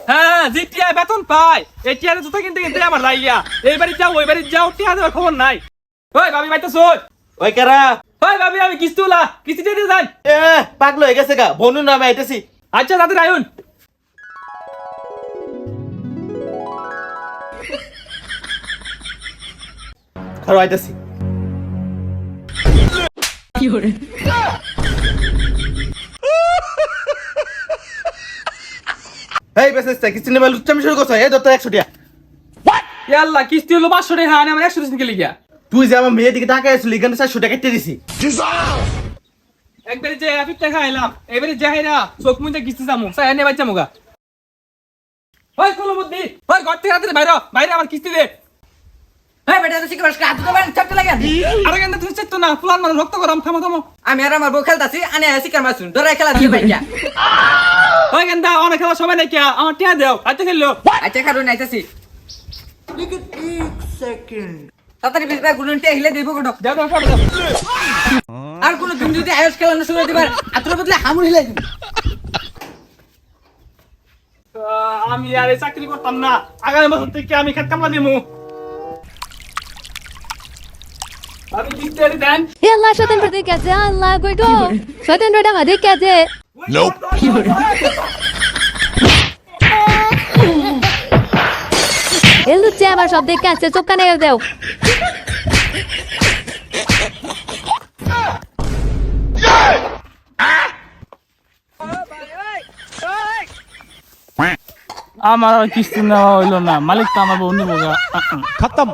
হ্যাঁ যে টিয়া বেতন পায় এই টিয়ারে জুতা কিনতে কিনতে আমার লাইয়া এই বাড়ি যাও ওই বাড়ি যাও টিয়া দেওয়ার খবর নাই। ওই ভাবি বাইতে শোন। ওই কারা? ওই ভাবি আমি কিস্তি উলা কিস্তি দিয়ে যাই। এ পাগল হয়ে গেছে গা, বনু নামে আইতেছি। আচ্ছা তাদের আয়ুন। খারো আইতেছি। কি করে এই বেসেসটা কিস্তি নেবে লুচ্চামি শুরু করছ। এই দত্ত 100 টাকা। আল্লাহ কিস্তি হলো 500 টাকা আনে আমার 100 দিন লিখা। তুই যে আমার মেয়ের দিকে তাকায় আসলি, এখানে 400 টাকা কেটে দিছি। একবারে যে আফিক টাকা আইলাম এবারে যাই না চোখ মুজে কিস্তি জামু সাই এনে বাচ্চা মুগা। ওই কোন বুদ্ধি ওই ঘর থেকে রাতে বাইরে বাইরে আমার কিস্তি দে। হ্যাঁ বেটা তুই শিখবাস কাজ তো বান চাপতে লাগে আরে কেন তুই চেত না প্লান মানে রক্ত গরম থামো থামো। আমি আর আমার বউ খেলতাছি আনে শিকার মাসুন ধরে খেলা দিয়ে ভাইয়া। ওই গেন্দা অনেক খেলা সময় নাই কি আমার টিয়া দেও আচ্ছা খেললো। আচ্ছা কারণ আইতাছি তাড়াতাড়ি বিজবা গুলুনতে হিলে দেব কোটো দাও দাও দাও দাও। আর কোন দিন যদি আয়ুষ খেলানো শুরু দিবার আতর বদলে হামুর হিলাই দিন। আমি আর এই চাকরি করতাম না আগামী বছর থেকে আমি খেত কামলা দিমু। আমি কিস্তি আর দেন। আল্লাহ স্বতন্ত্র দিকে আছে আল্লাহ কই গো স্বতন্ত্র টাকা দিকে আছে এলুচ্ছে আমার সব দিকে আছে চোখ কানে দেও আমার আর কিস্তি নেওয়া হইলো না মালিক তো আমার বউ নিবো খতম।